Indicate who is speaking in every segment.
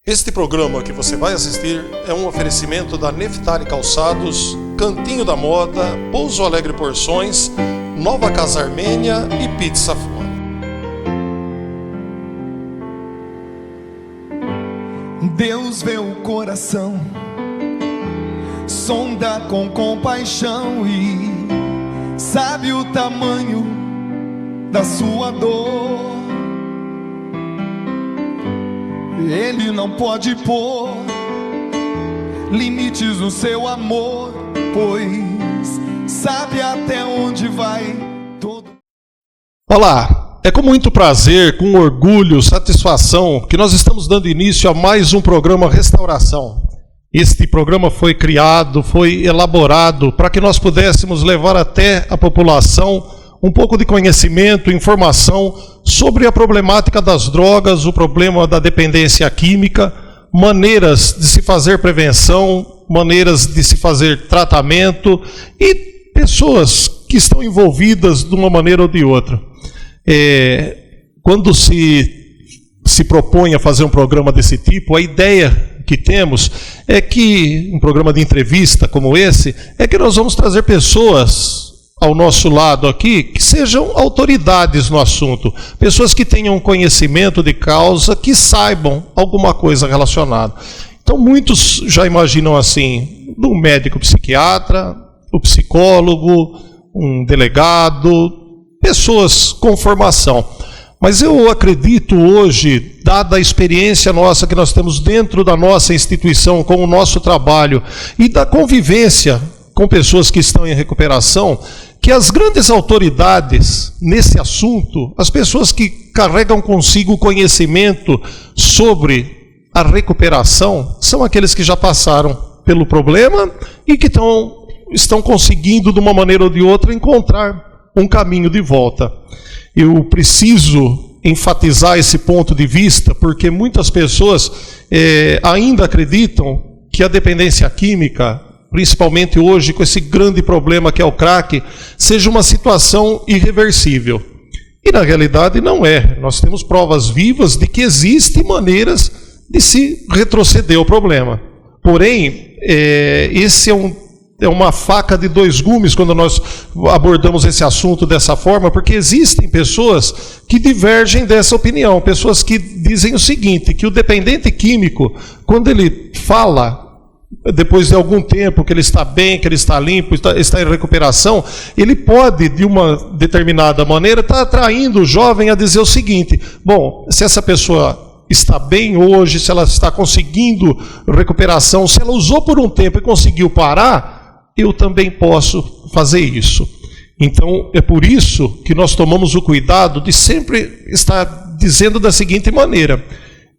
Speaker 1: Este programa que você vai assistir é um oferecimento da Neftali Calçados, Cantinho da Moda, Pouso Alegre Porções, Nova Casa Armênia e Pizza Fora.
Speaker 2: Deus vê o coração, sonda com compaixão e sabe o tamanho da sua dor. Ele não pode pôr limites no seu amor, pois sabe até onde vai todo.
Speaker 1: Olá, é com muito prazer, com orgulho, satisfação que nós estamos dando início a mais um programa Restauração. Este programa foi criado, foi elaborado para que nós pudéssemos levar até a população um pouco de conhecimento, informação sobre a problemática das drogas, o problema da dependência química, maneiras de se fazer prevenção, maneiras de se fazer tratamento e pessoas que estão envolvidas de uma maneira ou de outra. Quando se propõe a fazer um programa desse tipo, a ideia que temos é que, um programa de entrevista como esse, é que nós vamos trazer pessoas ao nosso lado aqui, que sejam autoridades no assunto, pessoas que tenham conhecimento de causa, que saibam alguma coisa relacionada. Então muitos já imaginam assim, do médico psiquiatra, o psicólogo, um delegado, pessoas com formação. Mas eu acredito hoje, dada a experiência nossa que nós temos dentro da nossa instituição, com o nosso trabalho, e da convivência com pessoas que estão em recuperação, que as grandes autoridades nesse assunto, as pessoas que carregam consigo o conhecimento sobre a recuperação, são aqueles que já passaram pelo problema e que estão conseguindo, de uma maneira ou de outra, encontrar um caminho de volta. Eu preciso enfatizar esse ponto de vista, porque muitas pessoas ainda acreditam que a dependência química, principalmente hoje com esse grande problema que é o crack, seja uma situação irreversível. E na realidade não é. Nós temos provas vivas de que existem maneiras de se retroceder ao problema. Porém, esse é uma faca de dois gumes quando nós abordamos esse assunto dessa forma, porque existem pessoas que divergem dessa opinião, pessoas que dizem o seguinte, que o dependente químico, quando ele fala, depois de algum tempo que ele está bem, que ele está limpo, está em recuperação, ele pode, de uma determinada maneira, estar atraindo o jovem a dizer o seguinte: bom, se essa pessoa está bem hoje, se ela está conseguindo recuperação, se ela usou por um tempo e conseguiu parar, eu também posso fazer isso. Então, é por isso que nós tomamos o cuidado de sempre estar dizendo da seguinte maneira: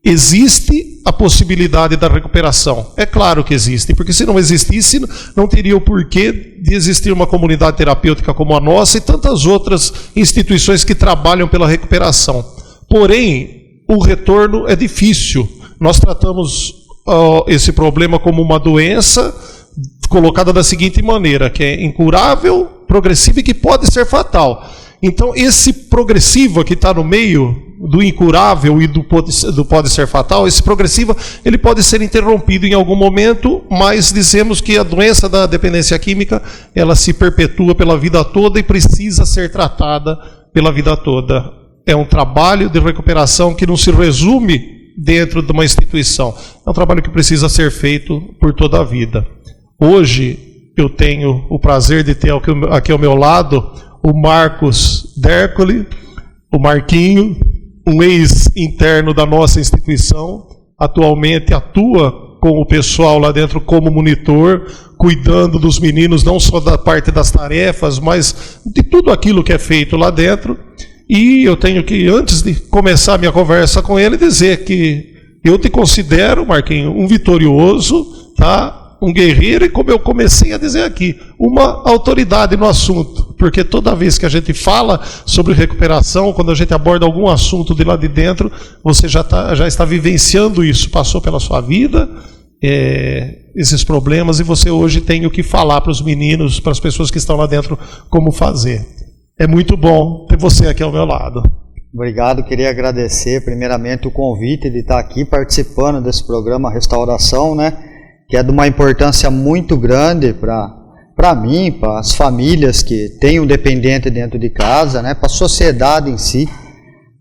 Speaker 1: existe a possibilidade da recuperação. É claro que existe, porque se não existisse, não teria o porquê de existir uma comunidade terapêutica como a nossa e tantas outras instituições que trabalham pela recuperação. Porém, o retorno é difícil. Nós tratamos esse problema como uma doença colocada da seguinte maneira, que é incurável, progressiva e que pode ser fatal. Então, esse progressivo que está no meio do incurável e do pode ser fatal, esse progressivo, ele pode ser interrompido em algum momento, mas dizemos que a doença da dependência química, ela se perpetua pela vida toda e precisa ser tratada pela vida toda. É um trabalho de recuperação que não se resume dentro de uma instituição. É um trabalho que precisa ser feito por toda a vida. Hoje, eu tenho o prazer de ter aqui ao meu lado o Marcos Dercoli, o Marquinho, um ex-interno da nossa instituição, atualmente atua com o pessoal lá dentro como monitor, cuidando dos meninos, não só da parte das tarefas, mas de tudo aquilo que é feito lá dentro. E eu tenho que, antes de começar a minha conversa com ele, dizer que eu te considero, Marquinho, um vitorioso, tá? Um guerreiro e, como eu comecei a dizer aqui, uma autoridade no assunto, porque toda vez que a gente fala sobre recuperação, quando a gente aborda algum assunto de lá de dentro, você já está vivenciando isso, passou pela sua vida, esses problemas, e você hoje tem o que falar para os meninos, para as pessoas que estão lá dentro, como fazer. É muito bom ter você aqui ao meu lado.
Speaker 3: Obrigado, queria agradecer primeiramente o convite de estar aqui participando desse programa Restauração, né? Que é de uma importância muito grande para mim, para as famílias que têm um dependente dentro de casa, né? Para a sociedade em si,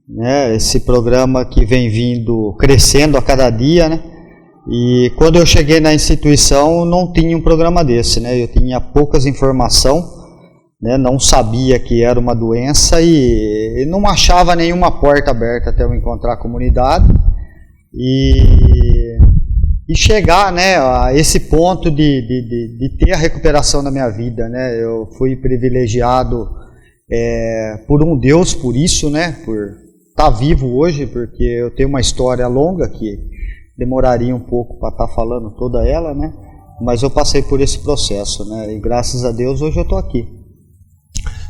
Speaker 3: né? Esse programa que vem vindo crescendo a cada dia, né? E quando eu cheguei na instituição não tinha um programa desse, né? Eu tinha poucas informações, né? Não sabia que era uma doença e não achava nenhuma porta aberta até eu encontrar a comunidade e chegar, né, a esse ponto de ter a recuperação da minha vida, né? Eu fui privilegiado por um Deus por isso, né? Por estar vivo hoje, porque eu tenho uma história longa que demoraria um pouco para estar falando toda ela, né? Mas eu passei por esse processo, né? E graças a Deus hoje eu estou aqui.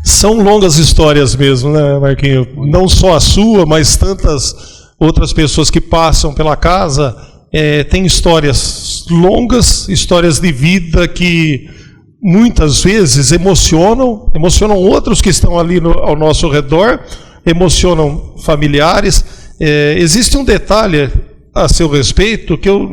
Speaker 1: São longas histórias mesmo, né, Marquinhos? Não só a sua, mas tantas outras pessoas que passam pela casa têm histórias longas, histórias de vida que muitas vezes emocionam outros que estão ali ao nosso redor, emocionam familiares. Existe um detalhe a seu respeito que eu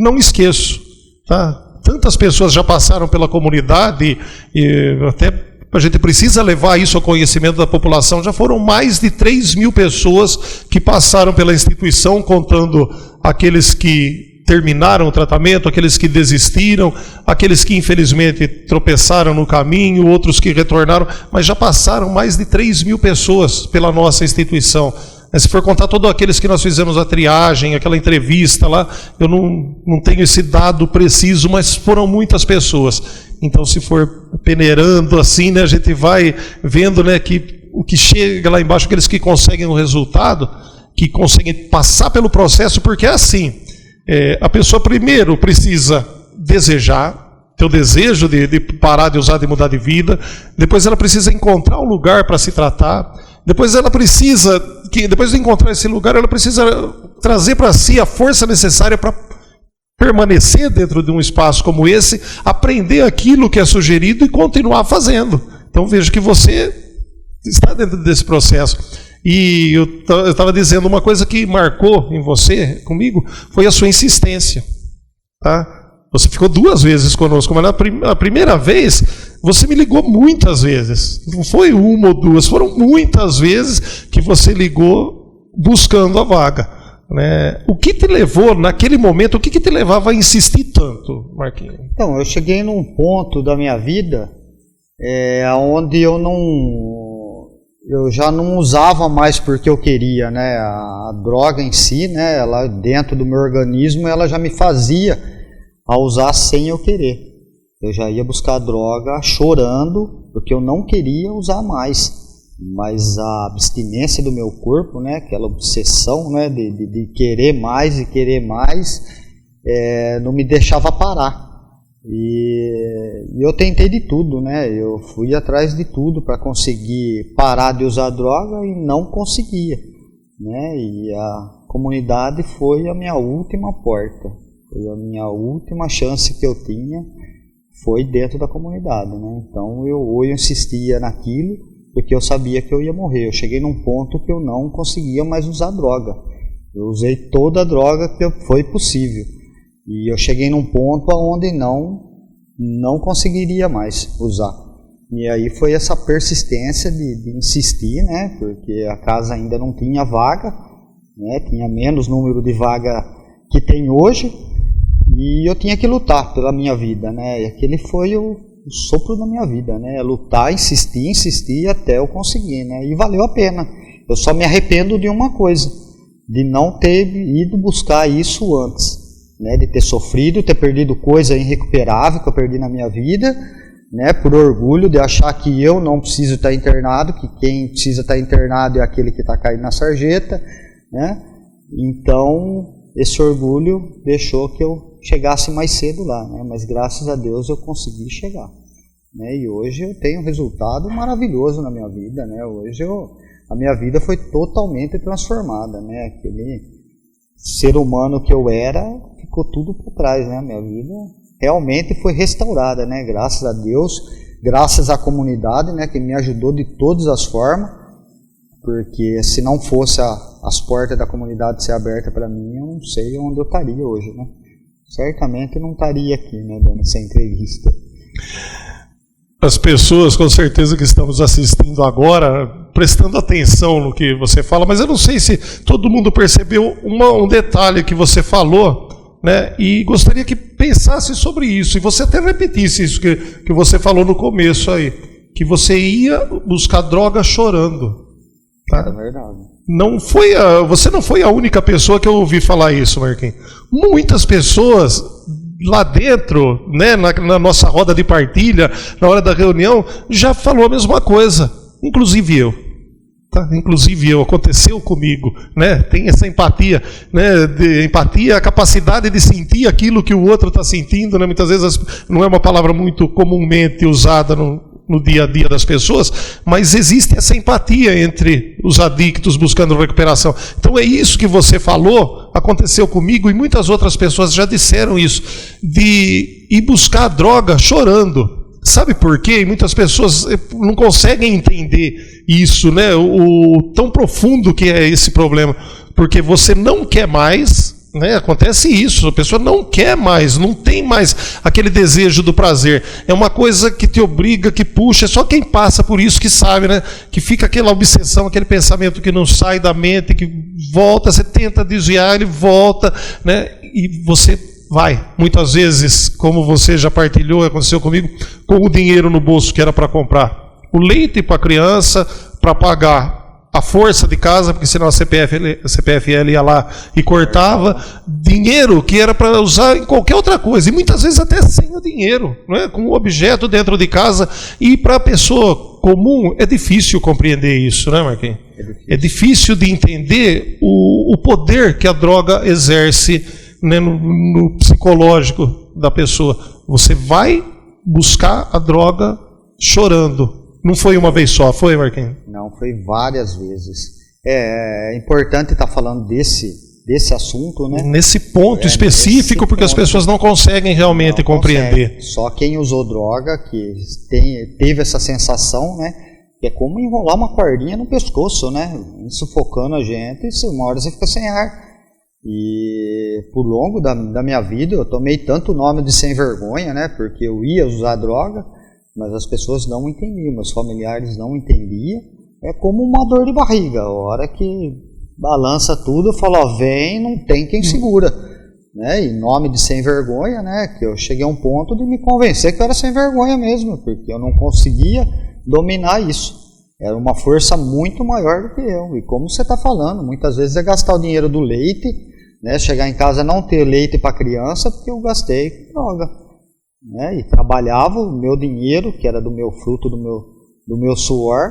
Speaker 1: não esqueço, tá? Tantas pessoas já passaram pela comunidade e até a gente precisa levar isso ao conhecimento da população. Já foram mais de 3.000 pessoas que passaram pela instituição, contando aqueles que terminaram o tratamento, aqueles que desistiram, aqueles que infelizmente tropeçaram no caminho, outros que retornaram, mas já passaram mais de 3.000 pessoas pela nossa instituição. Se for contar todos aqueles que nós fizemos a triagem, aquela entrevista lá, eu não tenho esse dado preciso, mas foram muitas pessoas. Então, se for peneirando assim, né, a gente vai vendo, né, que o que chega lá embaixo, aqueles que conseguem o resultado, que conseguem passar pelo processo, porque é assim, a pessoa primeiro precisa desejar, ter o desejo de parar de usar, de mudar de vida, depois ela precisa encontrar um lugar para se tratar, depois ela precisa, depois de encontrar esse lugar, ela precisa trazer para si a força necessária para permanecer dentro de um espaço como esse, aprender aquilo que é sugerido e continuar fazendo. Então vejo que você está dentro desse processo. E eu estava dizendo, uma coisa que marcou em você, comigo, foi a sua insistência. Tá? Você ficou 2 vezes conosco, mas a primeira vez você me ligou muitas vezes. Não foi 1 ou 2, foram muitas vezes que você ligou buscando a vaga. Né? O que te levou, naquele momento, o que te levava a insistir tanto, Marquinhos?
Speaker 3: Então, eu cheguei num ponto da minha vida onde eu já não usava mais porque eu queria, né? A droga em si, né? Ela dentro do meu organismo, ela já me fazia a usar sem eu querer. Eu já ia buscar a droga chorando porque eu não queria usar mais. Mas a abstinência do meu corpo, né, aquela obsessão, né, de querer mais e querer mais, não me deixava parar. E eu tentei de tudo, né, eu fui atrás de tudo para conseguir parar de usar droga e não conseguia. Né, e a comunidade foi a minha última porta, foi a minha última chance que eu tinha, foi dentro da comunidade. Né, então eu insistia naquilo, porque eu sabia que eu ia morrer. Eu cheguei num ponto que eu não conseguia mais usar droga. Eu usei toda a droga que foi possível. E eu cheguei num ponto onde não conseguiria mais usar. E aí foi essa persistência de insistir, né? Porque a casa ainda não tinha vaga, né? Tinha menos número de vaga que tem hoje. E eu tinha que lutar pela minha vida, né? E aquele foi o sopro da minha vida, né? Lutar, insistir até eu conseguir, né? E valeu a pena. Eu só me arrependo de uma coisa, de não ter ido buscar isso antes, né? De ter sofrido, ter perdido coisa irrecuperável que eu perdi na minha vida, né? Por orgulho de achar que eu não preciso estar internado, que quem precisa estar internado é aquele que está caindo na sarjeta, né? Então esse orgulho deixou que eu chegasse mais cedo lá, né? Mas graças a Deus eu consegui chegar, né? E hoje eu tenho um resultado maravilhoso na minha vida, né? Hoje a minha vida foi totalmente transformada, né? Aquele ser humano que eu era ficou tudo por trás, né? Minha vida realmente foi restaurada, né? Graças a Deus, graças à comunidade, né? Que me ajudou de todas as formas, Porque se não fosse as portas da comunidade ser abertas para mim, eu não sei onde eu estaria hoje, né? Certamente não estaria aqui, né, dando essa entrevista.
Speaker 1: As pessoas, com certeza, que estão nos assistindo agora, prestando atenção no que você fala, mas eu não sei se todo mundo percebeu um detalhe que você falou, né? E gostaria que pensasse sobre isso, e você até repetisse isso que você falou no começo aí, que você ia buscar droga chorando. Tá?
Speaker 3: É verdade.
Speaker 1: Você não foi a única pessoa que eu ouvi falar isso, Marquinhos. Muitas pessoas lá dentro, né, na nossa roda de partilha, na hora da reunião, já falou a mesma coisa, inclusive eu. Tá? Inclusive eu, aconteceu comigo, né? Tem essa empatia, né? Empatia, a capacidade de sentir aquilo que o outro está sentindo, né? Muitas vezes não é uma palavra muito comumente usada no dia a dia das pessoas, mas existe essa empatia entre os adictos buscando recuperação. Então é isso que você falou, aconteceu comigo e muitas outras pessoas já disseram isso, de ir buscar a droga chorando. Sabe por quê? E muitas pessoas não conseguem entender isso, né? O tão profundo que é esse problema. Porque você não quer mais, né? Acontece isso, a pessoa não quer mais, não tem mais aquele desejo do prazer. É uma coisa que te obriga, que puxa, é só quem passa por isso que sabe, né? Que fica aquela obsessão, aquele pensamento que não sai da mente, que volta, você tenta desviar, ele volta, né? E você vai, muitas vezes, como você já partilhou, aconteceu comigo, com o dinheiro no bolso que era para comprar o leite para a criança, para pagar a força de casa, porque senão a CPFL ia lá e cortava, dinheiro que era para usar em qualquer outra coisa, e muitas vezes até sem o dinheiro, não é? Com o objeto dentro de casa, e para a pessoa comum é difícil compreender isso, né, Marquinhos? É difícil de entender o poder que a droga exerce, né, no psicológico da pessoa. Você vai buscar a droga chorando. Não foi uma vez só, foi, Marquinhos?
Speaker 3: Não, foi várias vezes. É importante estar falando desse assunto, né?
Speaker 1: Nesse ponto específico, porque as pessoas não conseguem realmente compreender.
Speaker 3: Só quem usou droga, que teve essa sensação, né? Que é como enrolar uma cordinha no pescoço, né? Sufocando a gente, e uma hora você fica sem ar. E por longo da minha vida eu tomei tanto nome de sem vergonha, né? Porque eu ia usar droga, mas as pessoas não entendiam, meus familiares não entendiam. É como uma dor de barriga, a hora que balança tudo, eu falo, ó, vem, não tem quem segura, né? E nome de sem vergonha, né? Que eu cheguei a um ponto de me convencer que eu era sem vergonha mesmo, porque eu não conseguia dominar isso. Era uma força muito maior do que eu. E como você está falando, muitas vezes é gastar o dinheiro do leite, né? Chegar em casa não ter leite para a criança, porque eu gastei com droga, né? E trabalhava o meu dinheiro, que era do meu fruto, do meu suor,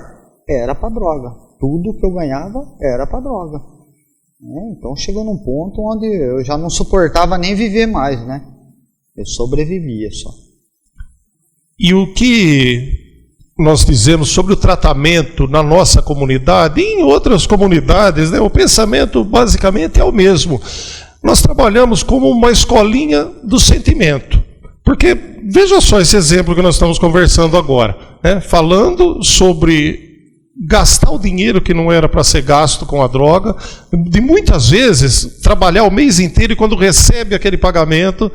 Speaker 3: era para droga. Tudo que eu ganhava era para droga. Então chegou num ponto onde eu já não suportava nem viver mais, né? Eu sobrevivia só.
Speaker 1: E o que nós dizemos sobre o tratamento na nossa comunidade e em outras comunidades, né? O pensamento basicamente é o mesmo. Nós trabalhamos como uma escolinha do sentimento. Porque veja só esse exemplo que nós estamos conversando agora, né? Falando sobre gastar o dinheiro que não era para ser gasto com a droga, de muitas vezes trabalhar o mês inteiro e quando recebe aquele pagamento,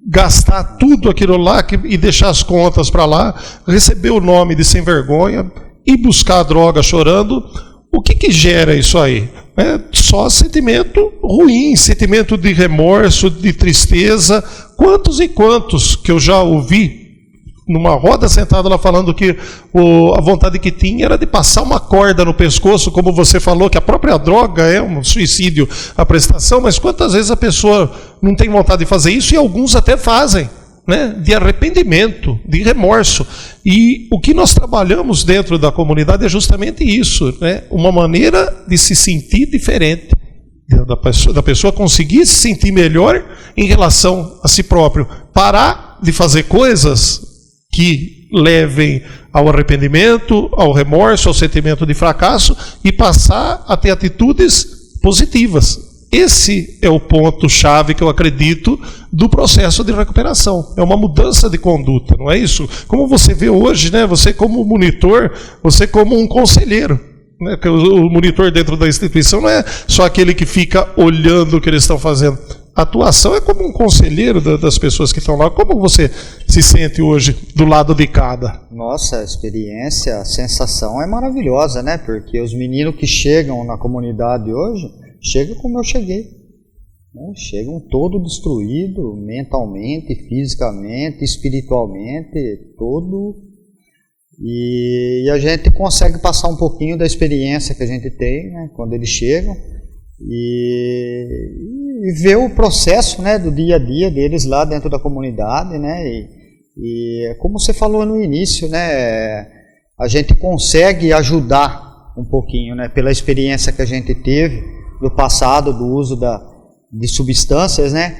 Speaker 1: gastar tudo aquilo lá e deixar as contas para lá, receber o nome de sem vergonha e buscar a droga chorando. O que gera isso aí? É só sentimento ruim, sentimento de remorso, de tristeza. Quantos e quantos que eu já ouvi numa roda sentada lá falando que a vontade que tinha era de passar uma corda no pescoço, como você falou, que a própria droga é um suicídio à prestação, mas quantas vezes a pessoa não tem vontade de fazer isso, e alguns até fazem, né? De arrependimento, de remorso. E o que nós trabalhamos dentro da comunidade é justamente isso, né? Uma maneira de se sentir diferente, da pessoa conseguir se sentir melhor em relação a si próprio, parar de fazer coisas que levem ao arrependimento, ao remorso, ao sentimento de fracasso e passar a ter atitudes positivas. Esse é o ponto-chave que eu acredito do processo de recuperação. É uma mudança de conduta, não é isso? Como você vê hoje, né? Você como monitor, você como um conselheiro, né? Porque o monitor dentro da instituição não é só aquele que fica olhando o que eles estão fazendo. A atuação é como um conselheiro das pessoas que estão lá. Como você se sente hoje do lado de cada?
Speaker 3: Nossa, a experiência, a sensação é maravilhosa, né? Porque os meninos que chegam na comunidade hoje, chegam como eu cheguei. Né? Chegam todo destruído, mentalmente, fisicamente, espiritualmente, todo. E a gente consegue passar um pouquinho da experiência que a gente tem, né? Quando eles chegam. E ver o processo, né, do dia a dia deles lá dentro da comunidade, né, e como você falou no início, né, a gente consegue ajudar um pouquinho, né, pela experiência que a gente teve no passado do uso de substâncias, né,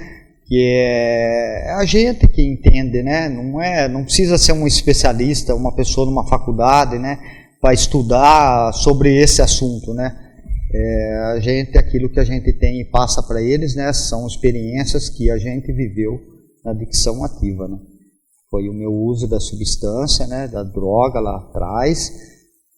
Speaker 3: que é a gente que entende, né, não precisa ser um especialista, uma pessoa numa faculdade, né, para estudar sobre esse assunto, né. A gente, aquilo que a gente tem e passa para eles, né, são experiências que a gente viveu na adicção ativa, né. Foi o meu uso da substância, né, da droga lá atrás,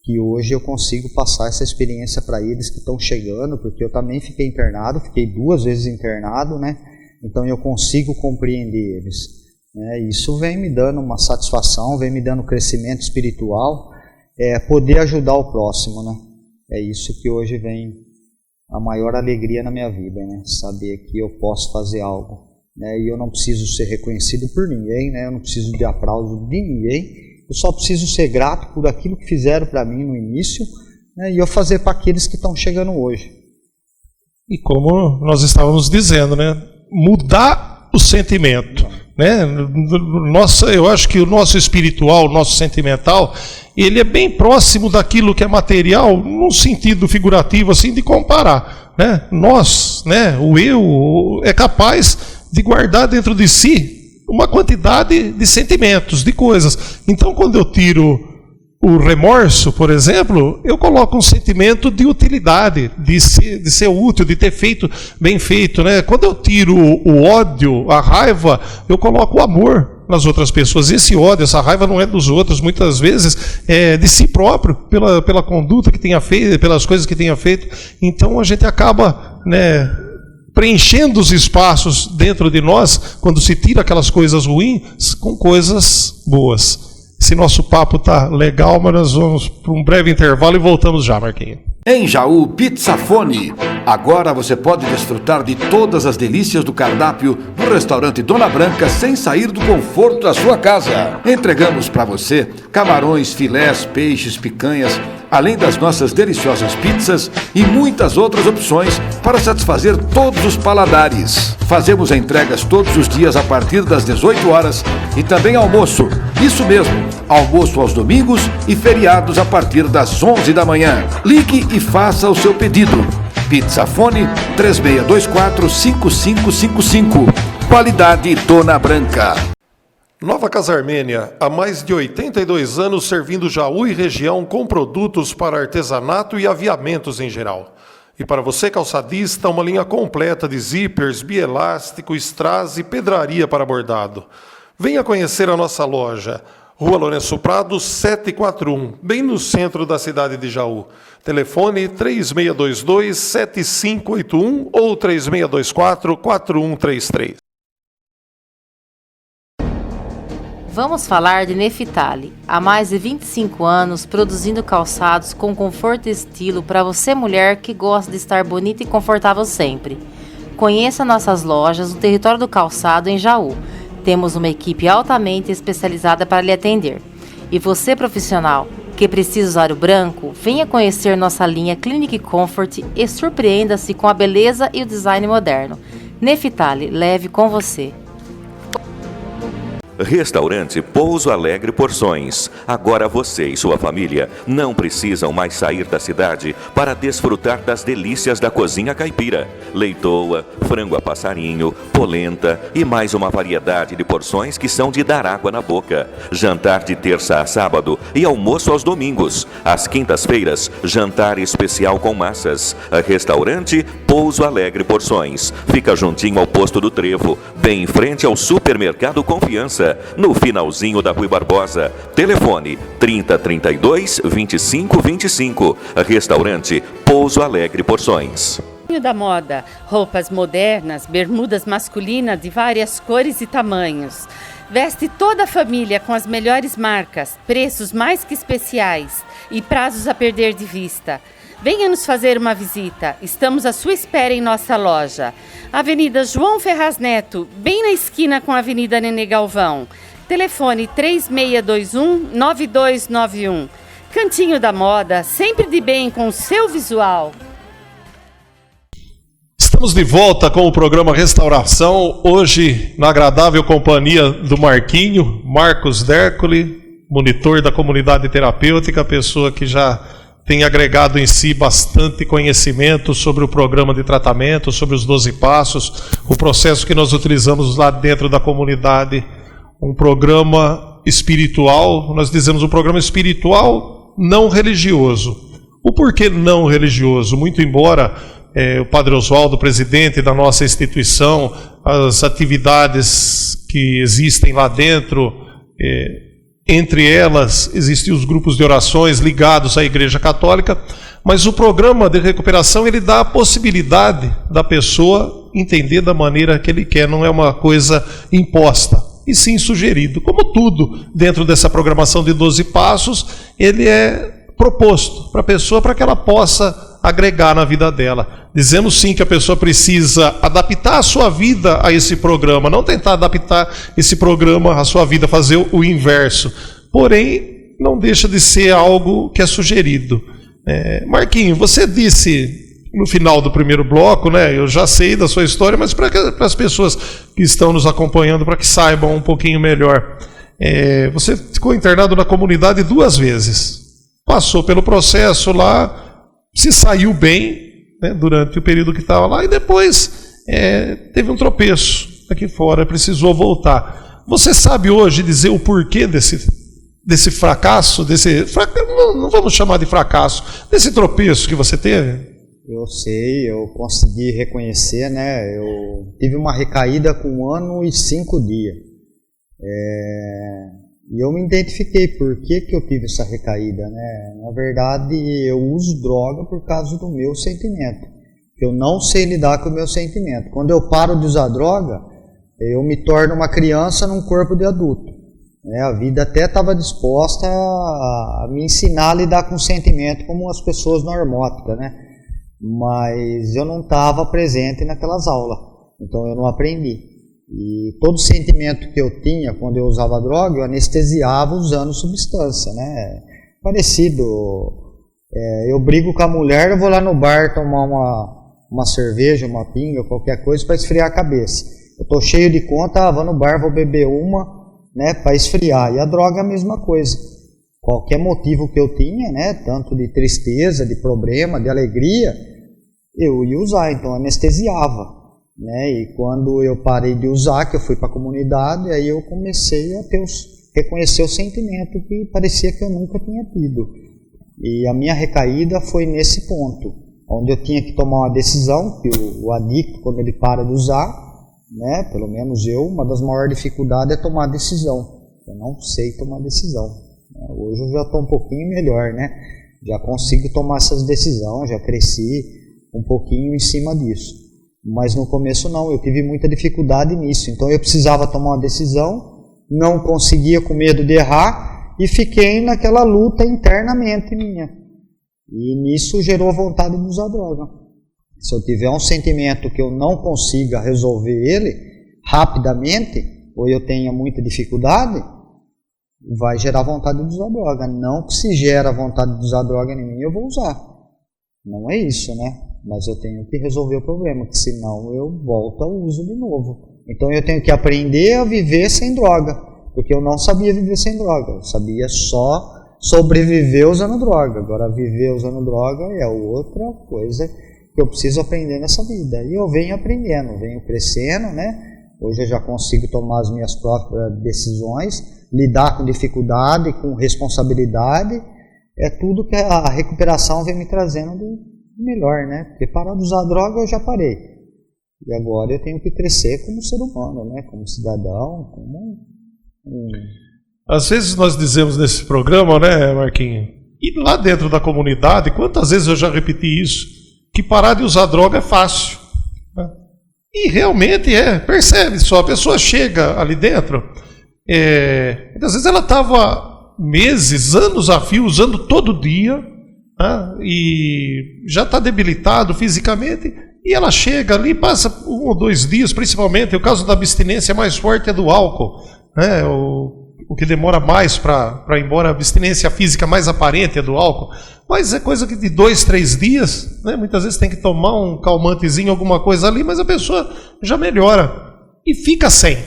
Speaker 3: que hoje eu consigo passar essa experiência para eles que estão chegando, porque eu também fiquei internado, fiquei 2 vezes internado, né, então eu consigo compreender eles, né. Isso vem me dando uma satisfação, vem me dando crescimento espiritual, poder ajudar o próximo, né. É isso que hoje vem a maior alegria na minha vida, né? Saber que eu posso fazer algo, né? E eu não preciso ser reconhecido por ninguém, né? Eu não preciso de aplauso de ninguém. Eu só preciso ser grato por aquilo que fizeram para mim no início, né? E eu fazer para aqueles que estão chegando hoje.
Speaker 1: E como nós estávamos dizendo, né? Mudar o sentimento, né? Eu acho que o nosso espiritual, o nosso sentimental, ele é bem próximo daquilo que é material, num sentido figurativo, assim, de comparar, né? Nós, né? O eu é capaz de guardar dentro de si uma quantidade de sentimentos, de coisas. Então, quando eu tiro o remorso, por exemplo, eu coloco um sentimento de utilidade, de ser útil, de ter feito bem feito, né? Quando eu tiro o ódio, a raiva, eu coloco o amor nas outras pessoas. Esse ódio, essa raiva não é dos outros, muitas vezes é de si próprio, pela conduta que tenha feito, pelas coisas que tenha feito. Então a gente acaba, né, preenchendo os espaços dentro de nós, quando se tira aquelas coisas ruins, com coisas boas. Esse nosso papo tá legal, mas nós vamos para um breve intervalo e voltamos já, Marquinhos.
Speaker 4: Em Jaú, Pizzafone. Agora você pode desfrutar de todas as delícias do cardápio do restaurante Dona Branca sem sair do conforto da sua casa. Entregamos para você camarões, filés, peixes, picanhas, além das nossas deliciosas pizzas e muitas outras opções para satisfazer todos os paladares. Fazemos entregas todos os dias a partir das 18 horas e também almoço. Isso mesmo, almoço aos domingos e feriados a partir das 11 da manhã. Ligue e faça o seu pedido. Pizzafone 3624-5555. Qualidade Dona Branca.
Speaker 1: Nova Casa Armênia, há mais de 82 anos servindo Jaú e região com produtos para artesanato e aviamentos em geral. E para você calçadista, uma linha completa de zíperes, bielástico, strass e pedraria para bordado. Venha conhecer a nossa loja. Rua Lourenço Prado, 741, bem no centro da cidade de Jaú. Telefone 3622-7581 ou 3624-4133.
Speaker 5: Vamos falar de Neftali. Há mais de 25 anos produzindo calçados com conforto e estilo para você, mulher que gosta de estar bonita e confortável sempre. Conheça nossas lojas no território do calçado em Jaú. Temos uma equipe altamente especializada para lhe atender. E você, profissional, que precisa usar o branco, venha conhecer nossa linha Clinic Comfort e surpreenda-se com a beleza e o design moderno. Neftali, leve com você.
Speaker 6: Restaurante Pouso Alegre Porções. Agora você e sua família não precisam mais sair da cidade para desfrutar das delícias da cozinha caipira. Leitoa, frango a passarinho, polenta e mais uma variedade de porções que são de dar água na boca. Jantar de terça a sábado e almoço aos domingos. Às quintas-feiras, jantar especial com massas. Restaurante Pouso Alegre Porções. Fica juntinho ao posto do Trevo, bem em frente ao Supermercado Confiança. Paulista, no finalzinho da Rui Barbosa. Telefone 3032-2525. Restaurante Pouso Alegre Porções.
Speaker 7: Da moda, roupas modernas, bermudas masculinas de várias cores e tamanhos. Veste toda a família com as melhores marcas, preços mais que especiais e prazos a perder de vista. Venha nos fazer uma visita. Estamos à sua espera em nossa loja. Avenida João Ferraz Neto, bem na esquina com a Avenida Nenê Galvão. Telefone 3621-9291. Cantinho da Moda, sempre de bem com o seu visual.
Speaker 1: Estamos de volta com o programa Restauração, hoje na agradável companhia do Marcos Dercoli, monitor da comunidade terapêutica, pessoa que já tem agregado em si bastante conhecimento sobre o programa de tratamento, sobre os 12 passos, o processo que nós utilizamos lá dentro da comunidade, um programa espiritual, nós dizemos um programa espiritual não religioso. O porquê não religioso? Muito embora o Padre Oswaldo, presidente da nossa instituição, as atividades que existem lá dentro, entre elas existem os grupos de orações ligados à Igreja Católica, mas o programa de recuperação ele dá a possibilidade da pessoa entender da maneira que ele quer, não é uma coisa imposta, e sim sugerido. Como tudo dentro dessa programação de 12 passos, ele é proposto para a pessoa para que ela possa agregar na vida dela. Dizemos sim que a pessoa precisa adaptar a sua vida a esse programa, não tentar adaptar esse programa à sua vida, fazer o inverso. Porém, não deixa de ser algo que é sugerido. Marquinho, você disse no final do primeiro bloco, né? Eu já sei da sua história, mas para as pessoas que estão nos acompanhando, para que saibam um pouquinho melhor, você ficou internado na comunidade 2 vezes. Passou pelo processo lá, se saiu bem, né, durante o período que estava lá, e depois teve um tropeço aqui fora, precisou voltar. Você sabe hoje dizer o porquê desse fracasso, não vamos chamar de fracasso, desse tropeço que você teve?
Speaker 3: Eu sei, eu consegui reconhecer, né? Eu tive uma recaída com 1 ano e 5 dias. E eu me identifiquei por que eu tive essa recaída, né? Na verdade, eu uso droga por causa do meu sentimento. Eu não sei lidar com o meu sentimento. Quando eu paro de usar droga, eu me torno uma criança num corpo de adulto. A vida até estava disposta a me ensinar a lidar com o sentimento como as pessoas normóticas, né? Mas eu não estava presente naquelas aulas, então eu não aprendi. E todo sentimento que eu tinha quando eu usava droga, eu anestesiava usando substância, né? Parecido, eu brigo com a mulher, eu vou lá no bar tomar uma cerveja, uma pinga, qualquer coisa para esfriar a cabeça. Eu estou cheio de conta, vou no bar, vou beber uma, né, para esfriar. E a droga é a mesma coisa. Qualquer motivo que eu tinha, né, tanto de tristeza, de problema, de alegria, eu ia usar, então anestesiava. Né? E quando eu parei de usar, que eu fui para a comunidade, aí eu comecei a reconhecer o sentimento que parecia que eu nunca tinha tido. E a minha recaída foi nesse ponto, onde eu tinha que tomar uma decisão, que o adicto, quando ele para de usar, né, pelo menos uma das maiores dificuldades é tomar decisão. Eu não sei tomar decisão. Hoje eu já estou um pouquinho melhor, né? Já consigo tomar essas decisões, já cresci um pouquinho em cima disso. Mas no começo não, eu tive muita dificuldade nisso. Então eu precisava tomar uma decisão, não conseguia com medo de errar e fiquei naquela luta internamente minha. E nisso gerou vontade de usar droga. Se eu tiver um sentimento que eu não consiga resolver ele rapidamente, ou eu tenha muita dificuldade, vai gerar vontade de usar droga. Não que se gera vontade de usar droga em mim, eu vou usar. Não é isso, né? Mas eu tenho que resolver o problema, que senão eu volto ao uso de novo. Então eu tenho que aprender a viver sem droga, porque eu não sabia viver sem droga, eu sabia só sobreviver usando droga. Agora viver usando droga é outra coisa que eu preciso aprender nessa vida. E eu venho aprendendo, venho crescendo, né? Hoje eu já consigo tomar as minhas próprias decisões, lidar com dificuldade, com responsabilidade. É tudo que a recuperação vem me trazendo de melhor, né? Porque parar de usar droga eu já parei. E agora eu tenho que crescer como ser humano, né? Como cidadão, como
Speaker 1: Às vezes nós dizemos nesse programa, né, Marquinhos, e lá dentro da comunidade, quantas vezes eu já repeti isso, que parar de usar droga é fácil. Né? E realmente percebe só, a pessoa chega ali dentro, às vezes ela estava meses, anos a fio, usando todo dia, né, e já está debilitado fisicamente, e ela chega ali, passa 1 ou 2 dias, principalmente, o caso da abstinência mais forte é do álcool, né, o que demora mais para ir embora, a abstinência física mais aparente é do álcool, mas é coisa que de 2, 3 dias, né, muitas vezes tem que tomar um calmantezinho, alguma coisa ali, mas a pessoa já melhora e fica sem.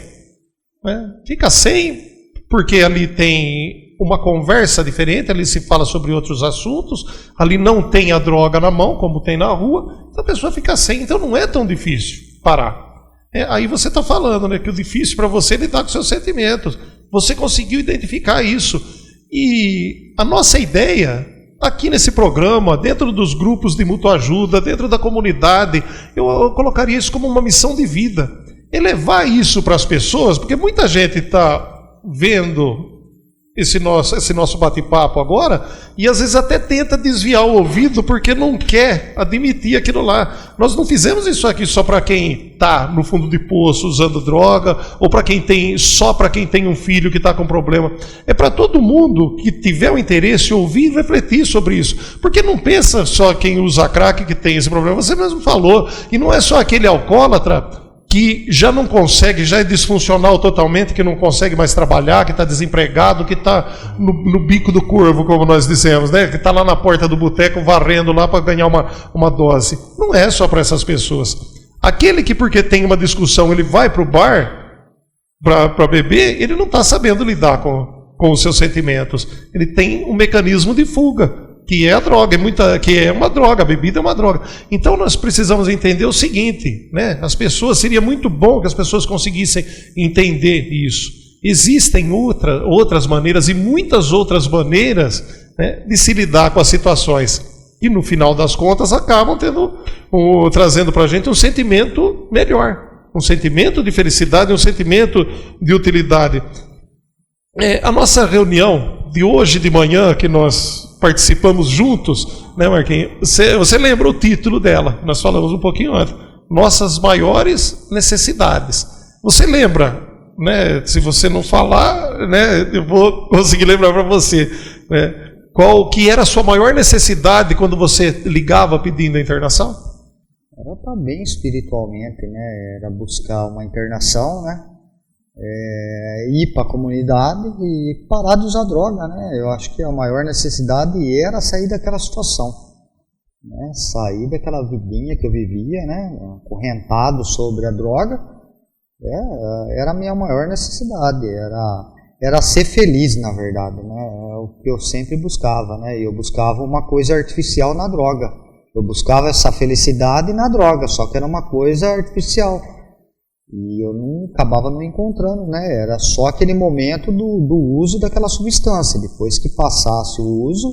Speaker 1: Né? Fica sem porque ali tem uma conversa diferente, ali se fala sobre outros assuntos, ali não tem a droga na mão, como tem na rua, então a pessoa fica sem, então não é tão difícil parar. Aí você está falando, né, que o difícil para você é lidar com seus sentimentos. Você conseguiu identificar isso. E a nossa ideia, aqui nesse programa, dentro dos grupos de mútua ajuda, dentro da comunidade, eu colocaria isso como uma missão de vida. Elevar isso para as pessoas, porque muita gente está vendo esse nosso bate-papo agora, e às vezes até tenta desviar o ouvido porque não quer admitir aquilo lá. Nós não fizemos isso aqui só para quem está no fundo de poço usando droga, ou só para quem tem um filho que está com problema. É para todo mundo que tiver o interesse em ouvir e refletir sobre isso. Porque não pensa só quem usa crack que tem esse problema. Você mesmo falou, e não é só aquele alcoólatra que já não consegue, já é disfuncional totalmente, que não consegue mais trabalhar, que está desempregado, que está no bico do corvo, como nós dizemos, né? Que está lá na porta do boteco varrendo lá para ganhar uma dose. Não é só para essas pessoas. Aquele que, porque tem uma discussão, ele vai para o bar para beber, ele não está sabendo lidar com os seus sentimentos. Ele tem um mecanismo de fuga, que é a droga, que é uma droga, a bebida é uma droga. Então nós precisamos entender o seguinte, né? Seria muito bom que as pessoas conseguissem entender isso. Existem outras maneiras e muitas outras maneiras, né, de se lidar com as situações. E no final das contas acabam trazendo para a gente um sentimento melhor, um sentimento de felicidade, um sentimento de utilidade. A nossa reunião de hoje de manhã, que nós participamos juntos, né, Marquinhos? Você lembra o título dela? Nós falamos um pouquinho antes. Nossas maiores necessidades. Você lembra, né? Se você não falar, né, eu vou conseguir lembrar para você, né? Qual que era a sua maior necessidade quando você ligava pedindo a internação?
Speaker 3: Era estar bem espiritualmente, né? Era buscar uma internação, né? Ir para a comunidade e parar de usar droga, né? Eu acho que a maior necessidade era sair daquela situação, né? Sair daquela vidinha que eu vivia, né? Acorrentado sobre a droga, era a minha maior necessidade, era ser feliz, na verdade, né? É o que eu sempre buscava, né? Eu buscava uma coisa artificial na droga, eu buscava essa felicidade na droga, só que era uma coisa artificial. E eu acabava não encontrando, né? Era só aquele momento do uso daquela substância. Depois que passasse o uso,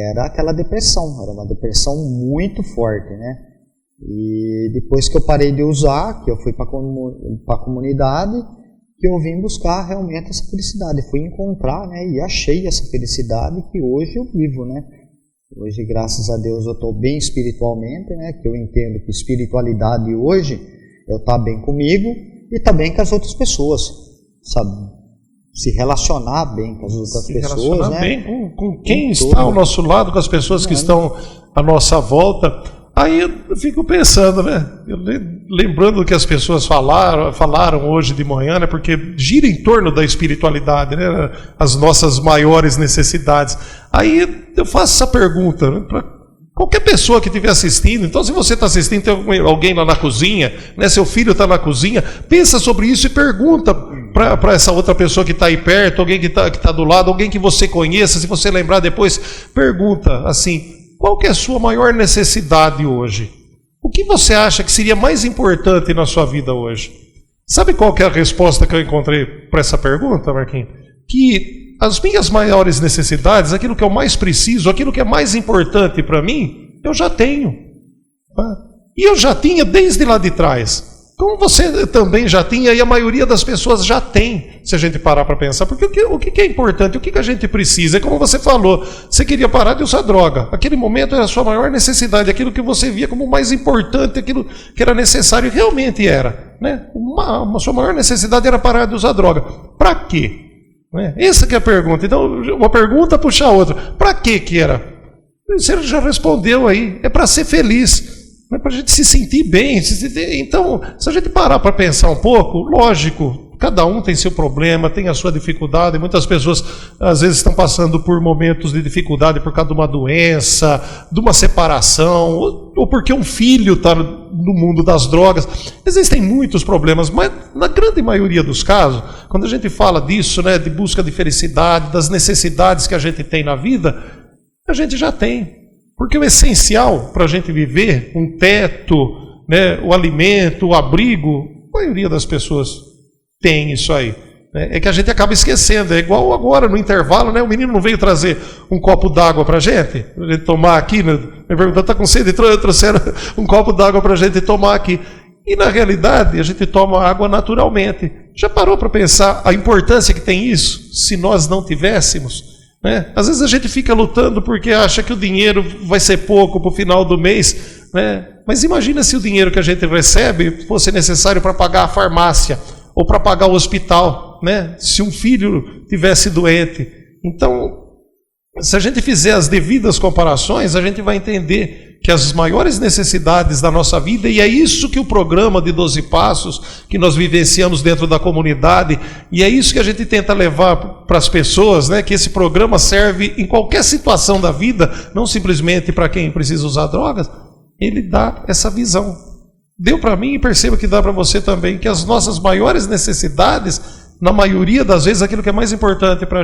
Speaker 3: era aquela depressão. Era uma depressão muito forte, né? E depois que eu parei de usar, que eu fui para a comunidade, que eu vim buscar realmente essa felicidade. Fui encontrar, né? E achei essa felicidade que hoje eu vivo, né? Hoje, graças a Deus, eu estou bem espiritualmente, né? Que eu entendo que espiritualidade hoje eu estar bem comigo e estar bem com as outras pessoas, sabe? Se relacionar bem com as outras pessoas,
Speaker 1: relacionar, né? Bem com quem está ao nosso lado, com as pessoas que estão à nossa volta. Aí eu fico pensando, né? Lembrando do que as pessoas falaram hoje de manhã, né? Porque gira em torno da espiritualidade, né? As nossas maiores necessidades. Aí eu faço essa pergunta, né? Para qualquer pessoa que estiver assistindo. Então, se você está assistindo, tem alguém lá na cozinha, né, seu filho está na cozinha, pensa sobre isso e pergunta para essa outra pessoa que está aí perto, alguém que tá do lado, alguém que você conheça, se você lembrar depois, pergunta assim, qual que é a sua maior necessidade hoje? O que você acha que seria mais importante na sua vida hoje? Sabe qual que é a resposta que eu encontrei para essa pergunta, Marquinhos? Que as minhas maiores necessidades, aquilo que eu mais preciso, aquilo que é mais importante para mim, eu já tenho. E eu já tinha desde lá de trás. Como você também já tinha, e a maioria das pessoas já tem, se a gente parar para pensar. Porque o que é importante, o que a gente precisa? É como você falou, você queria parar de usar droga. Aquele momento era a sua maior necessidade, aquilo que você via como mais importante, aquilo que era necessário, realmente era. Né? A sua maior necessidade era parar de usar droga. Para quê? Né? Essa que é a pergunta. Então, uma pergunta puxa a outra. Para que era? Você já respondeu aí. É para ser feliz. É para a gente se sentir bem. Então, se a gente parar para pensar um pouco, lógico, cada um tem seu problema, tem a sua dificuldade. Muitas pessoas, às vezes, estão passando por momentos de dificuldade por causa de uma doença, de uma separação, ou porque um filho está no mundo das drogas. Existem muitos problemas, mas na grande maioria dos casos, quando a gente fala disso, né, de busca de felicidade, das necessidades que a gente tem na vida, a gente já tem. Porque o essencial para a gente viver, um teto, né, o alimento, o abrigo, a maioria das pessoas tem isso aí. Né? É que a gente acaba esquecendo. É igual agora no intervalo, né? O menino não veio trazer um copo d'água para a gente tomar aqui. Né? Me perguntou, está com sede? Trouxeram um copo d'água para a gente tomar aqui. E na realidade a gente toma água naturalmente. Já parou para pensar a importância que tem isso, se nós não tivéssemos? Né? Às vezes a gente fica lutando porque acha que o dinheiro vai ser pouco para o final do mês, né? Mas imagina se o dinheiro que a gente recebe fosse necessário para pagar a farmácia ou para pagar o hospital, né? Se um filho tivesse doente. Então, se a gente fizer as devidas comparações, a gente vai entender que as maiores necessidades da nossa vida, e é isso que o programa de 12 Passos, que nós vivenciamos dentro da comunidade, e é isso que a gente tenta levar para as pessoas, né? Que esse programa serve em qualquer situação da vida, não simplesmente para quem precisa usar drogas. Ele dá essa visão. Deu para mim e perceba que dá para você também, que as nossas maiores necessidades, na maioria das vezes, aquilo que é mais importante para a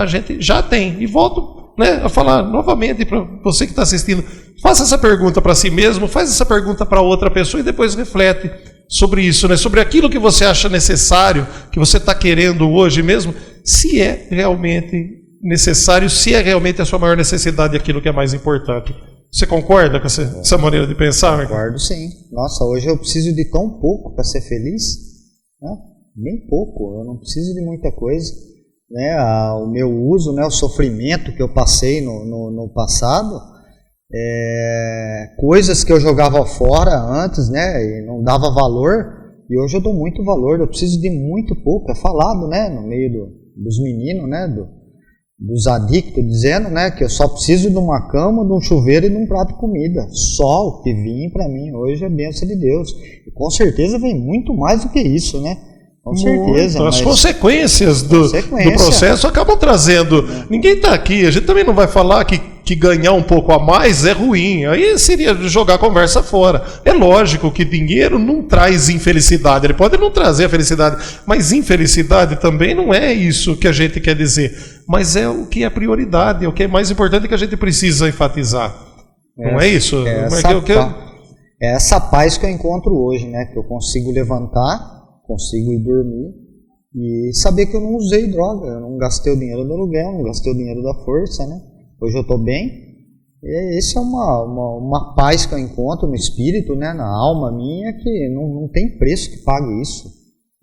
Speaker 1: gente já tem. E volto, né, a falar novamente para você que está assistindo, faça essa pergunta para si mesmo, faz essa pergunta para outra pessoa e depois reflete sobre isso, né, sobre aquilo que você acha necessário, que você está querendo hoje mesmo, se é realmente necessário, se é realmente a sua maior necessidade, aquilo que é mais importante. Você concorda com essa maneira de pensar?
Speaker 3: Concordo, sim. Nossa, hoje eu preciso de tão pouco para ser feliz, né? Bem pouco, eu não preciso de muita coisa. Né? O meu uso, né, o sofrimento que eu passei no passado, coisas que eu jogava fora antes, né, e não dava valor, e hoje eu dou muito valor. Eu preciso de muito pouco. É falado, né, no meio dos meninos, né, dos adictos, dizendo, né, que eu só preciso de uma cama, de um chuveiro e de um prato de comida. Só o que vem para mim hoje é bênção de Deus. E com certeza vem muito mais do que isso, né? Com certeza.
Speaker 1: As consequências do processo acabam trazendo. Ninguém está aqui, a gente também não vai falar que ganhar um pouco a mais é ruim. Aí seria jogar a conversa fora. É lógico que dinheiro não traz infelicidade. Ele pode não trazer a felicidade, mas infelicidade também não é isso que a gente quer dizer. Mas é o que é prioridade, é o que é mais importante que a gente precisa enfatizar. Não é isso?
Speaker 3: É essa paz que eu encontro hoje, né? Que eu consigo levantar, consigo ir dormir e saber que eu não usei droga, eu não gastei o dinheiro do aluguel, não gastei o dinheiro da força, né? Hoje eu estou bem. E essa é uma paz que eu encontro no espírito, né? Na alma minha, que não tem preço que pague isso.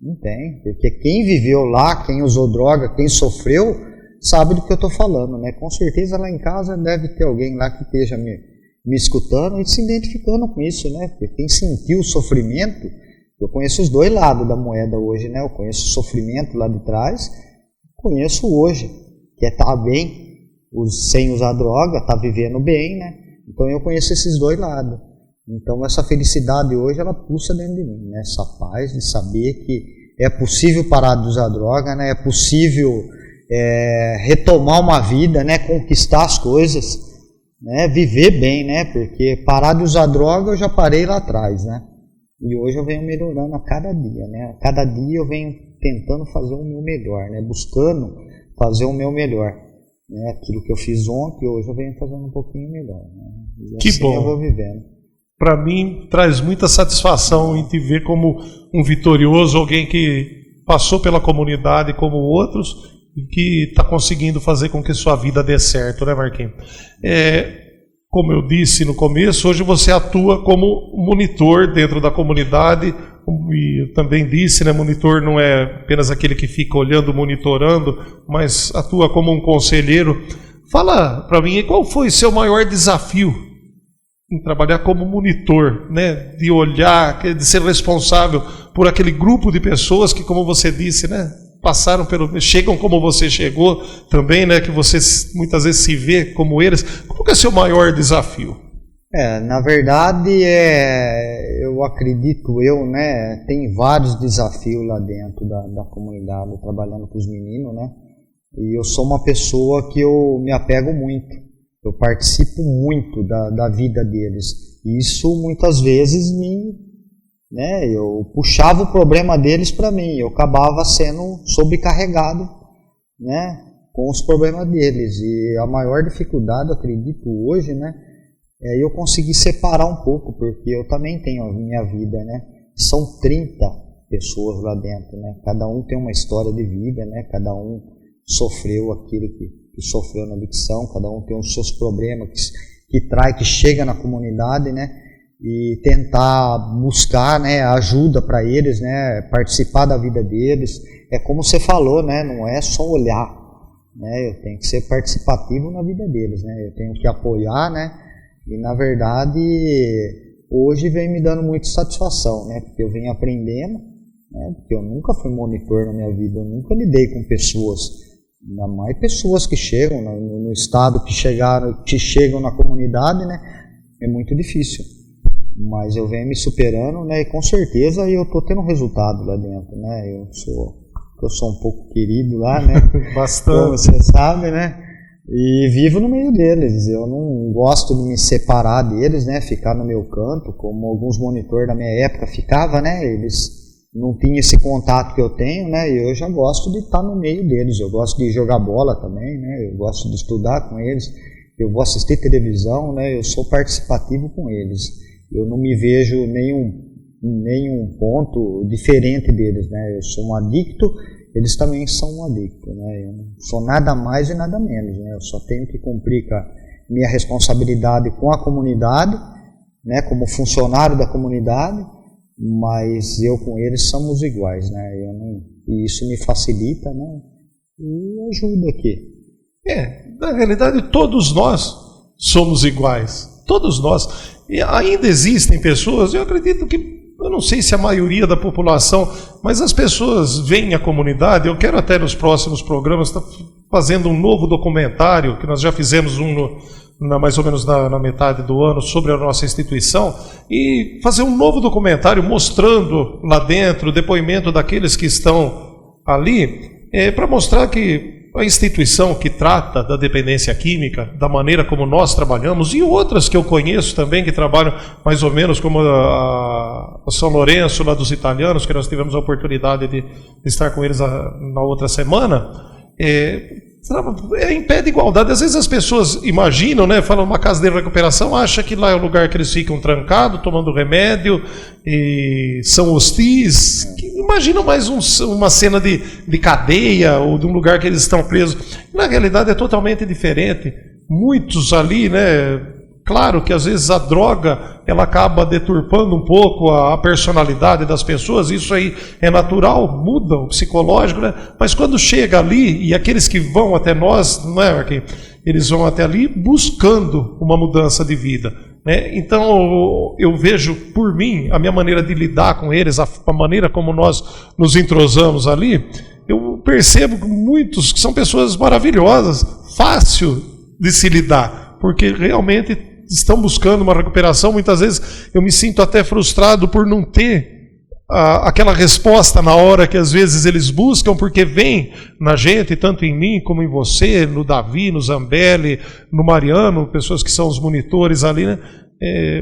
Speaker 3: Não tem, porque quem viveu lá, quem usou droga, quem sofreu, sabe do que eu estou falando, né? Com certeza lá em casa deve ter alguém lá que esteja me escutando e se identificando com isso, né? Porque quem sentiu o sofrimento, eu conheço os dois lados da moeda hoje, né? Eu conheço o sofrimento lá de trás, conheço hoje, que é estar bem, sem usar droga, estar vivendo bem, né? Então eu conheço esses dois lados. Então essa felicidade hoje, ela pulsa dentro de mim, né? Essa paz de saber que é possível parar de usar droga, né? É possível retomar uma vida, né? Conquistar as coisas, né? Viver bem, né? Porque parar de usar droga eu já parei lá atrás, né? E hoje eu venho melhorando a cada dia, né? A cada dia eu venho tentando fazer o meu melhor, né? Buscando fazer o meu melhor, né? Aquilo que eu fiz ontem, hoje eu venho fazendo um pouquinho melhor, né? E
Speaker 1: que
Speaker 3: assim
Speaker 1: bom.
Speaker 3: Eu vou vivendo.
Speaker 1: Para mim, traz muita satisfação em te ver como um vitorioso, alguém que passou pela comunidade como outros e que está conseguindo fazer com que sua vida dê certo, né, Marquinhos? como eu disse no começo, hoje você atua como monitor dentro da comunidade, e eu também disse, né, monitor não é apenas aquele que fica olhando, monitorando, mas atua como um conselheiro. Fala para mim, qual foi seu maior desafio em trabalhar como monitor, né, de olhar, de ser responsável por aquele grupo de pessoas que, como você disse, né, chegam como você chegou também, né, que você muitas vezes se vê como eles. Qual que é o seu maior desafio?
Speaker 3: Na verdade, eu acredito, né, tem vários desafios lá dentro da comunidade, trabalhando com os meninos, né, e eu sou uma pessoa que eu me apego muito, eu participo muito da vida deles, e isso muitas vezes eu puxava o problema deles para mim, eu acabava sendo sobrecarregado, né, com os problemas deles. E a maior dificuldade, eu acredito, hoje, né, é eu conseguir separar um pouco, porque eu também tenho a minha vida, né. São 30 pessoas lá dentro, né, cada um tem uma história de vida, né, cada um sofreu aquilo que sofreu na adicção, cada um tem os seus problemas que chega na comunidade, né, e tentar buscar, né, ajuda para eles, né, participar da vida deles. É como você falou, né, não é só olhar, né, eu tenho que ser participativo na vida deles, né, eu tenho que apoiar, né, e na verdade hoje vem me dando muita satisfação, né, porque eu venho aprendendo, né, porque eu nunca fui monitor na minha vida, eu nunca lidei com pessoas, ainda mais pessoas que chegam no estado, que chegam na comunidade, né, é muito difícil. Mas eu venho me superando, né, e com certeza eu estou tendo resultado lá dentro, né, eu sou um pouco querido lá, né,
Speaker 1: bastante,
Speaker 3: como você sabe, né, e vivo no meio deles, eu não gosto de me separar deles, né, ficar no meu canto, como alguns monitores da minha época ficavam, né, eles não tinham esse contato que eu tenho, né, e eu já gosto de estar no meio deles, eu gosto de jogar bola também, né, eu gosto de estudar com eles, eu vou assistir televisão, né, eu sou participativo com eles. Eu não me vejo nenhum ponto diferente deles, né? Eu sou um adicto, eles também são um adicto, né? Eu não sou nada mais e nada menos, né? Eu só tenho que cumprir com a minha responsabilidade com a comunidade, né? Como funcionário da comunidade, mas eu com eles somos iguais, né? E isso me facilita, né? E ajuda aqui.
Speaker 1: Na realidade todos nós somos iguais, todos nós. E ainda existem pessoas, eu acredito que, eu não sei se a maioria da população, mas as pessoas veem a comunidade. Eu quero até nos próximos programas estar fazendo um novo documentário, que nós já fizemos mais ou menos na metade do ano, sobre a nossa instituição, e fazer um novo documentário mostrando lá dentro o depoimento daqueles que estão ali, para mostrar que a instituição que trata da dependência química, da maneira como nós trabalhamos, e outras que eu conheço também que trabalham mais ou menos, como a São Lourenço, lá dos italianos, que nós tivemos a oportunidade de estar com eles na outra semana, em pé de igualdade. Às vezes as pessoas imaginam, né, falam uma casa de recuperação, acha que lá é o lugar que eles ficam trancados, tomando remédio, e são hostis, imaginam mais uma cena de cadeia, ou de um lugar que eles estão presos. Na realidade é totalmente diferente. Muitos ali, né, claro que às vezes a droga ela acaba deturpando um pouco a personalidade das pessoas, isso aí é natural, muda o psicológico, né? Mas quando chega ali, e aqueles que vão até nós, não é, que eles vão até ali buscando uma mudança de vida, né? Então eu vejo por mim, a minha maneira de lidar com eles, a maneira como nós nos entrosamos ali, eu percebo que muitos que são pessoas maravilhosas, fácil de se lidar, porque realmente estão buscando uma recuperação. Muitas vezes eu me sinto até frustrado por não ter aquela resposta na hora que às vezes eles buscam, porque vem na gente, tanto em mim como em você, no Davi, no Zambelli, no Mariano, pessoas que são os monitores ali, né?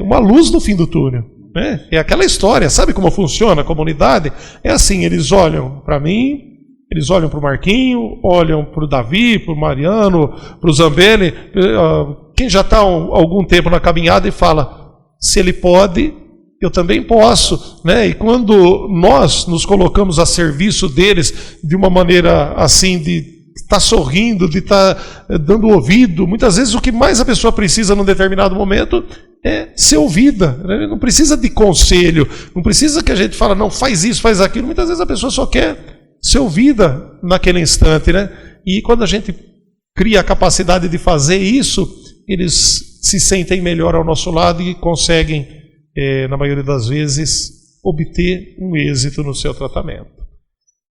Speaker 1: Uma luz no fim do túnel, né? É aquela história, sabe como funciona a comunidade? É assim, eles olham para mim, eles olham para o Marquinho, olham para o Davi, para o Mariano, para o Zambelli, quem já está há algum tempo na caminhada, e fala, se ele pode, eu também posso, né? E quando nós nos colocamos a serviço deles de uma maneira assim, de estar sorrindo, de estar dando ouvido. Muitas vezes o que mais a pessoa precisa num determinado momento é ser ouvida, né? Não precisa de conselho, não precisa que a gente fale, não, faz isso, faz aquilo. Muitas vezes a pessoa só quer ser ouvida naquele instante, né? E quando a gente cria a capacidade de fazer isso, eles se sentem melhor ao nosso lado e conseguem, na maioria das vezes, obter um êxito no seu tratamento.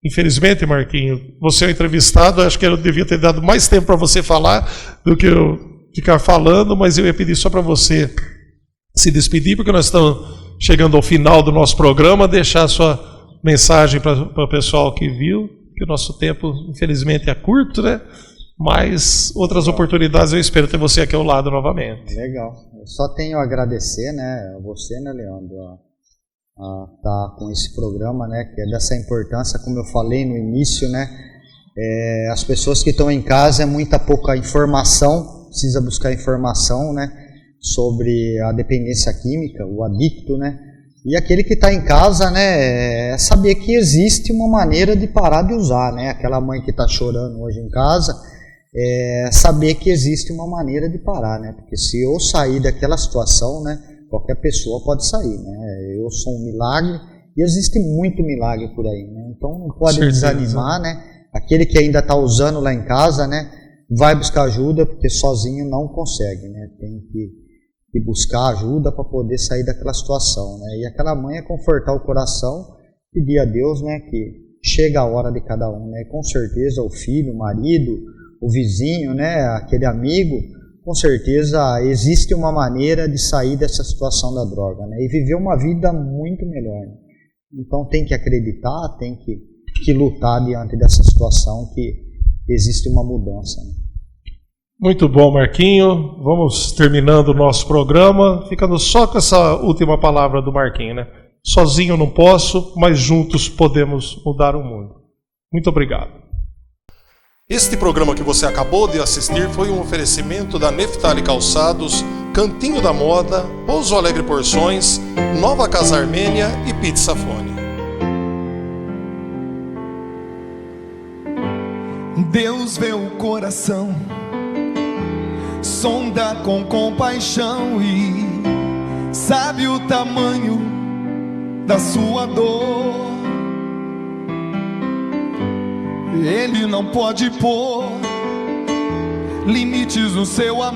Speaker 1: Infelizmente, Marquinho, você é o entrevistado, acho que eu devia ter dado mais tempo para você falar do que eu ficar falando, mas eu ia pedir só para você se despedir, porque nós estamos chegando ao final do nosso programa, deixar a sua mensagem para o pessoal que viu, que o nosso tempo, infelizmente, é curto, né? Mas outras oportunidades eu espero ter você aqui ao lado novamente.
Speaker 3: Legal. Eu só tenho a agradecer, né, a você, né, Leandro, a estar com esse programa, né, que é dessa importância, como eu falei no início, né, as pessoas que estão em casa, é muita pouca informação, precisa buscar informação, né, sobre a dependência química, o adicto, né, e aquele que está em casa, né, é saber que existe uma maneira de parar de usar, né, aquela mãe que está chorando hoje em casa, saber que existe uma maneira de parar, né, porque se eu sair daquela situação, né, qualquer pessoa pode sair, né? Eu sou um milagre e existe muito milagre por aí, né? Então não pode desanimar, né? Aquele que ainda está usando lá em casa, né? Vai buscar ajuda, porque sozinho não consegue, né? Tem que buscar ajuda para poder sair daquela situação, né? E aquela mãe é confortar o coração, pedir a Deus, né? Que chega a hora de cada um, né? Com certeza o filho, o marido, o vizinho, né? Aquele amigo, com certeza existe uma maneira de sair dessa situação da droga, né? E viver uma vida muito melhor, né? Então tem que acreditar, tem que lutar diante dessa situação, que existe uma mudança, né?
Speaker 1: Muito bom, Marquinho. Vamos terminando o nosso programa, ficando só com essa última palavra do Marquinho, né? Sozinho não posso, mas juntos podemos mudar o mundo. Muito obrigado. Este programa que você acabou de assistir foi um oferecimento da Neftali Calçados, Cantinho da Moda, Pouso Alegre Porções, Nova Casa Armênia e Pizza Fone.
Speaker 2: Deus vê o coração, sonda com compaixão e sabe o tamanho da sua dor. Ele não pode pôr limites no seu amor.